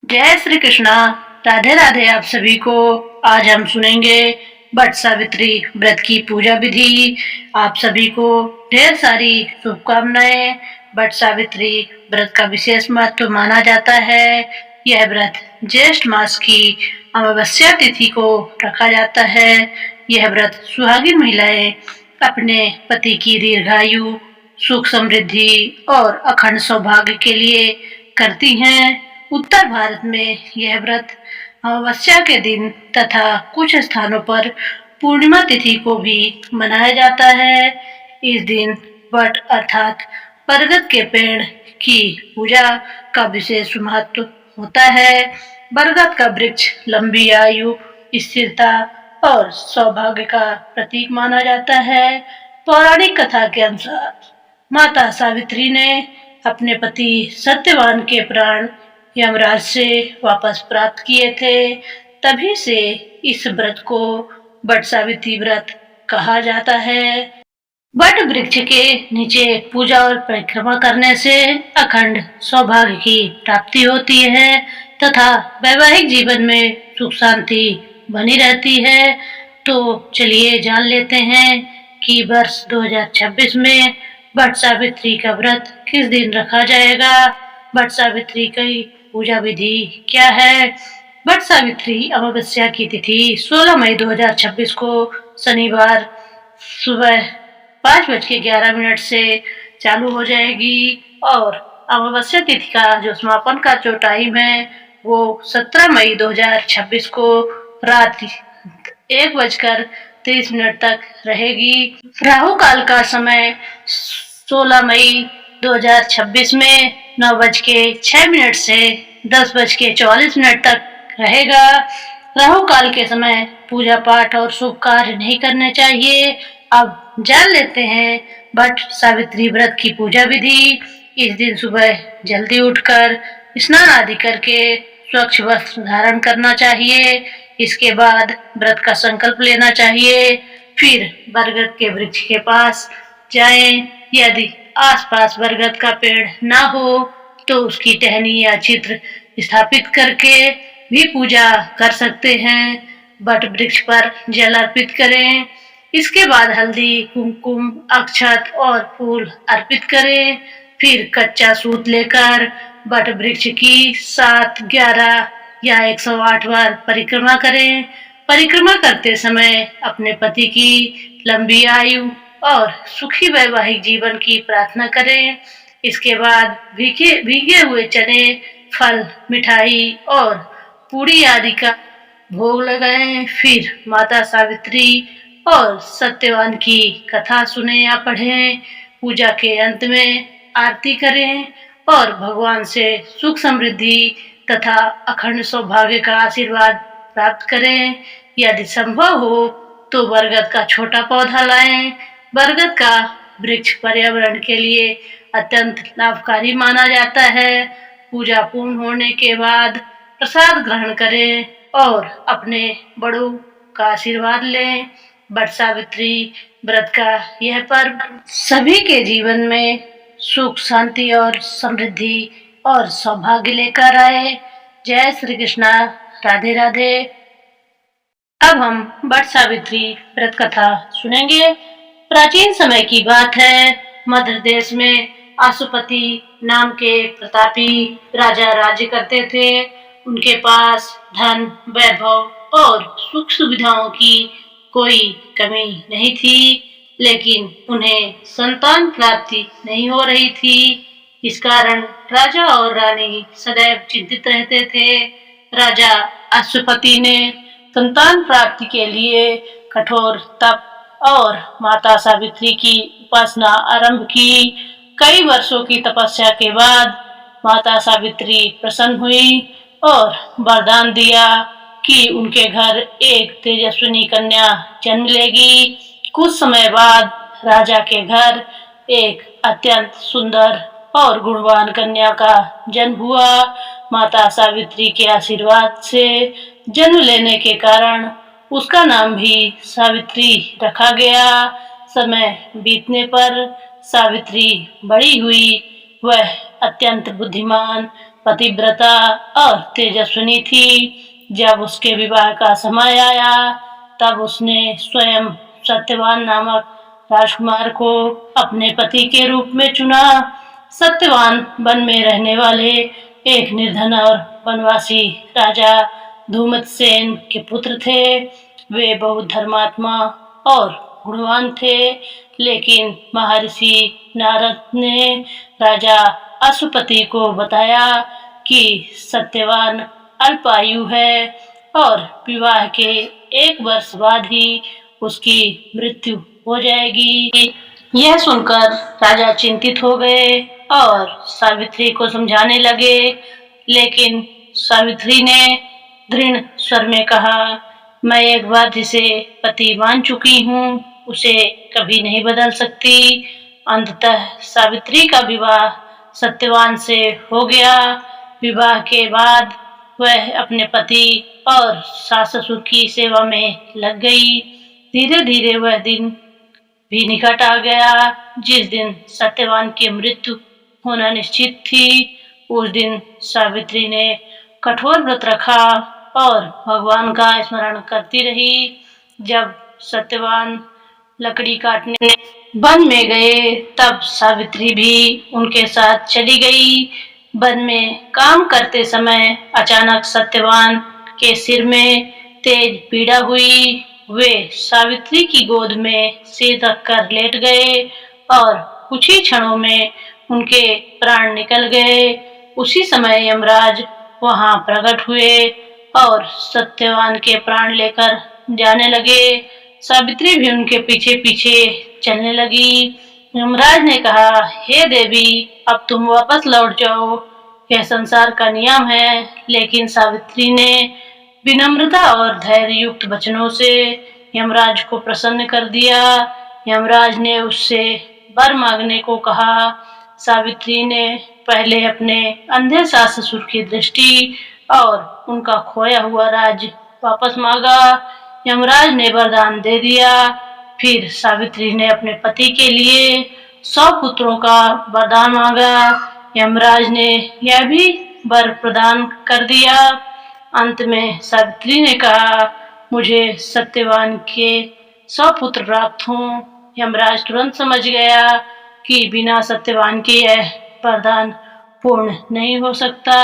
जय श्री कृष्णा। राधे राधे आप सभी को। आज हम सुनेंगे वट सावित्री व्रत की पूजा विधि। आप सभी को ढेर सारी शुभकामनाएं। वट सावित्री व्रत का विशेष महत्व माना जाता है। यह व्रत ज्येष्ठ मास की अमावस्या तिथि को रखा जाता है। यह व्रत सुहागिन महिलाएं अपने पति की दीर्घायु, सुख समृद्धि और अखंड सौभाग्य के लिए करती हैं। उत्तर भारत में यह व्रत अमावस्या के दिन तथा कुछ स्थानों पर पूर्णिमा तिथि को भी मनाया जाता है। इस दिन वट अर्थात बरगद के पेड़ की पूजा का विशेष महत्व होता है। बरगद का वृक्ष लंबी आयु, स्थिरता और सौभाग्य का प्रतीक माना जाता है। पौराणिक कथा के अनुसार माता सावित्री ने अपने पति सत्यवान के प्राण यमराज से वापस प्राप्त किए थे। तभी से इस व्रत को वट सावित्री व्रत कहा जाता है। वट वृक्ष के नीचे पूजा और परिक्रमा करने से अखंड सौभाग्य की प्राप्ति होती है तथा वैवाहिक जीवन में सुख शांति बनी रहती है। तो चलिए जान लेते हैं कि वर्ष 2026 में वट सावित्री का व्रत किस दिन रखा जाएगा। वट सावित्री की पूजा विधि क्या है। वट सावित्री अमावस्या की तिथि 16 मई 2026 को शनिवार सुबह 5:11 से चालू हो जाएगी और अमावस्या तिथि का जो समापन का जो टाइम है वो 17 मई 2026 को रात 1:30 तक रहेगी। राहु काल का समय 16 मई 2026 में 9:06 से 10:44 तक रहेगा। राहु काल के समय पूजा पाठ और शुभ कार्य नहीं करने चाहिए। अब जान लेते हैं वट सावित्री व्रत की पूजा विधि। इस दिन सुबह जल्दी उठकर स्नान आदि करके स्वच्छ वस्त्र धारण करना चाहिए। इसके बाद व्रत का संकल्प लेना चाहिए। फिर बरगद के वृक्ष के पास जाएं। यदि आसपास बरगद का पेड़ ना हो तो उसकी टहनी या चित्र स्थापित करके भी पूजा कर सकते हैं। वट वृक्ष पर जल अर्पित करें। इसके बाद हल्दी, कुमकुम, अक्षत और फूल अर्पित करें। फिर कच्चा सूत लेकर वट वृक्ष की 7, 11 या 108 बार परिक्रमा करें। परिक्रमा करते समय अपने पति की लंबी आयु और सुखी वैवाहिक जीवन की प्रार्थना करें। इसके बाद भीगे हुए चने, फल, मिठाई और पूरी आदि का भोग लगाएं। फिर माता सावित्री और सत्यवान की कथा सुने या पढ़ें। पूजा के अंत में आरती करें और भगवान से सुख समृद्धि तथा अखंड सौभाग्य का आशीर्वाद प्राप्त करें। यदि संभव हो तो बरगद का छोटा पौधा लाएं। बरगद का वृक्ष पर्यावरण के लिए अत्यंत लाभकारी माना जाता है। पूजा पूर्ण होने के बाद प्रसाद ग्रहण करें और अपने बड़ों का आशीर्वाद लें। वट सावित्री व्रत का यह पर्व सभी के जीवन में सुख, शांति और समृद्धि और सौभाग्य लेकर आए। जय श्री कृष्णा। राधे राधे। अब हम वट सावित्री व्रत कथा सुनेंगे। प्राचीन समय की बात है। मध्य देश में आशुपति नाम के प्रतापी राजा राज्य करते थे। उनके पास धन, वैभव और सुख सुविधाओं की कोई कमी नहीं थी, लेकिन उन्हें संतान प्राप्ति नहीं हो रही थी। इस कारण राजा और रानी सदैव चिंतित रहते थे। राजा अश्वपति ने संतान प्राप्ति के लिए कठोर तप और माता सावित्री की उपासना आरंभ की। कई वर्षों की तपस्या के बाद माता सावित्री प्रसन्न हुई और वरदान दिया कि उनके घर एक तेजस्विनी कन्या जन्म लेगी। कुछ समय बाद राजा के घर एक अत्यंत सुंदर और गुणवान कन्या का जन्म हुआ। माता सावित्री के आशीर्वाद से जन्म लेने के कारण उसका नाम भी सावित्री रखा गया। समय बीतने पर सावित्री बड़ी हुई। वह अत्यंत बुद्धिमान, पतिव्रता और तेजस्विनी थी। जब उसके विवाह का समय आया तब उसने स्वयं सत्यवान नामक राजकुमार को अपने पति के रूप में चुना। सत्यवान वन में रहने वाले एक निर्धन और वनवासी राजा धूमतसेन के पुत्र थे। वे बहुत धर्मात्मा और गुणवान थे, लेकिन महर्षि नारद ने राजा अश्वपति को बताया कि सत्यवान अल्पायु है और विवाह के 1 वर्ष बाद ही उसकी मृत्यु हो जाएगी। यह सुनकर राजा चिंतित हो गए और सावित्री को समझाने लगे, लेकिन सावित्री ने दृढ़ स्वर में कहा, मैं एक बार जिसे पति मान चुकी हूँ उसे कभी नहीं बदल सकती। अंततः सावित्री का विवाह सत्यवान से हो गया। विवाह के बाद वह अपने पति और सास ससुर की सेवा में लग गई। धीरे धीरे वह दिन भी निकट आ गया जिस दिन सत्यवान की मृत्यु होना निश्चित थी। उस दिन सावित्री ने कठोर व्रत रखा और भगवान का स्मरण करती रही। जब सत्यवान लकड़ी काटने वन में गए तब सावित्री भी उनके साथ चली गई। वन में काम करते समय अचानक सत्यवान के सिर में तेज पीड़ा हुई। वे सावित्री की गोद में सिर रखकर लेट गए और कुछ ही क्षणों में उनके प्राण निकल गए। उसी समय यमराज वहां प्रकट हुए और सत्यवान के प्राण लेकर जाने लगे। सावित्री भी उनके पीछे पीछे चलने लगी। यमराज ने कहा, हे देवी, अब तुम वापस लौट जाओ, यह संसार का नियम है। लेकिन सावित्री ने विनम्रता और धैर्य युक्त वचनों से यमराज को प्रसन्न कर दिया। यमराज ने उससे वर मांगने को कहा। सावित्री ने पहले अपने अंधे सास ससुर की दृष्टि और उनका खोया हुआ राज वापस मांगा। यमराज ने वरदान दे दिया। फिर सावित्री ने अपने पति के लिए 100 पुत्रों का वरदान मांगा। यमराज ने यह भी वर प्रदान कर दिया। अंत में सावित्री ने कहा, मुझे सत्यवान के 100 पुत्र प्राप्त हों। यमराज तुरंत समझ गया कि बिना सत्यवान के यह वरदान पूर्ण नहीं हो सकता।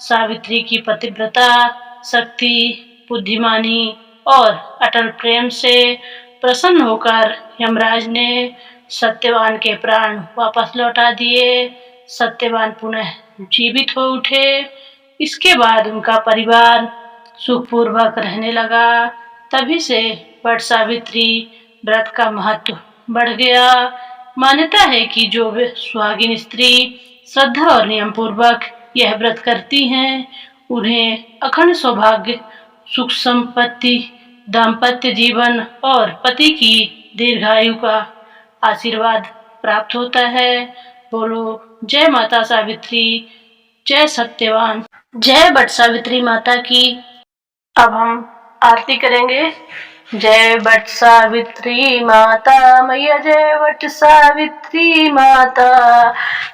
सावित्री की पतिव्रता, शक्ति, बुद्धिमानी और अटल प्रेम से प्रसन्न होकर यमराज ने सत्यवान के प्राण वापस लौटा दिए। सत्यवान पुनः जीवित हो उठे। इसके बाद उनका परिवार सुखपूर्वक रहने लगा। तभी से वट सावित्री व्रत का महत्व बढ़ गया। मान्यता है कि जो सुहागिन स्त्री श्रद्धा और नियम पूर्वक यह व्रत करती हैं, उन्हें अखंड सौभाग्य, सुख संपत्ति, दाम्पत्य जीवन और पति की दीर्घायु का आशीर्वाद प्राप्त होता है। बोलो जय माता सावित्री, जय सत्यवान, जय वट सावित्री माता की। अब हम आरती करेंगे। जय वट सावित्री माता मैया, जय वट सावित्री माता।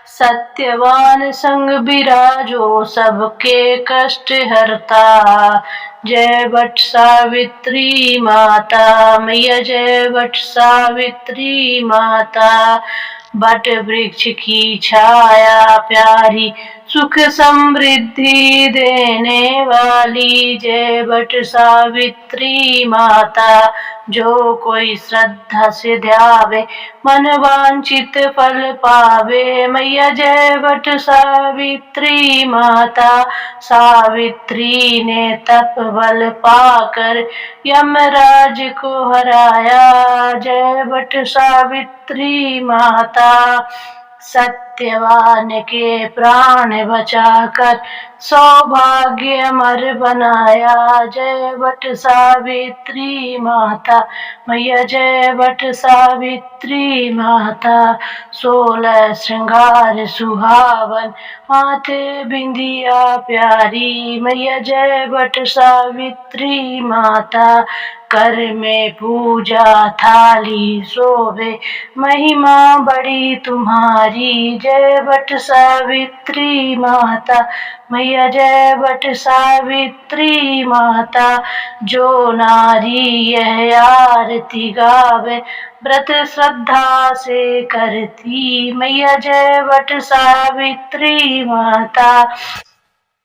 सत्यवान संग विराजो सबके कष्ट हरता। जय वट सावित्री माता मैया, जय वट सावित्री माता। वट वृक्ष की छाया प्यारी, सुख समृद्धि देने वाली। जय वट सावित्री माता, जो कोई श्रद्धा से ध्यावे, मन वांछित फल पावे। मैया जय वट सावित्री माता। सावित्री ने तप बल पाकर यमराज को हराया। जय वट सावित्री माता। सत्यवान के प्राण बचाकर सौभाग्य अमर बनाया। जय वट सावित्री माता मैया, जय वट सावित्री माता। 16 श्रृंगार सुहावन माथे बिंदिया प्यारी मैया जय बट सावित्री माता। कर में पूजा थाली शोभे महिमा बड़ी तुम्हारी। जय बट सावित्री माता मैया जय बट सावित्री माता। जो नारी यह आरती गावे व्रत श्रद्धा से करती। मैया जय बट सावित्री माता।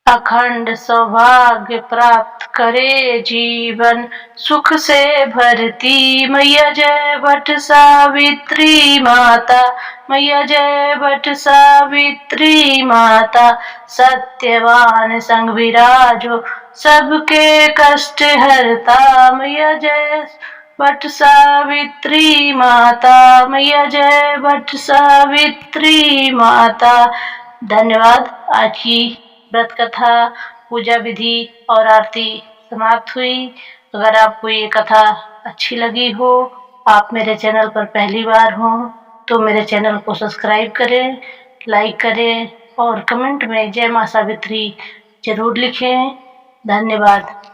अखंड सौभाग्य प्राप्त करे जीवन सुख से भरती। मैया जय बट सावित्री माता मैया जय बट सावित्री माता। सत्यवान संग विराजो सबके कष्ट हरता। मैया जय बट सावित्री माता मैया जय बट सावित्री माता। धन्यवाद। आज की व्रत कथा, पूजा विधि और आरती समाप्त हुई। अगर आपको ये कथा अच्छी लगी हो, आप मेरे चैनल पर पहली बार हो, तो मेरे चैनल को सब्सक्राइब करें, लाइक करें और कमेंट में जय मां सावित्री जरूर लिखें। धन्यवाद।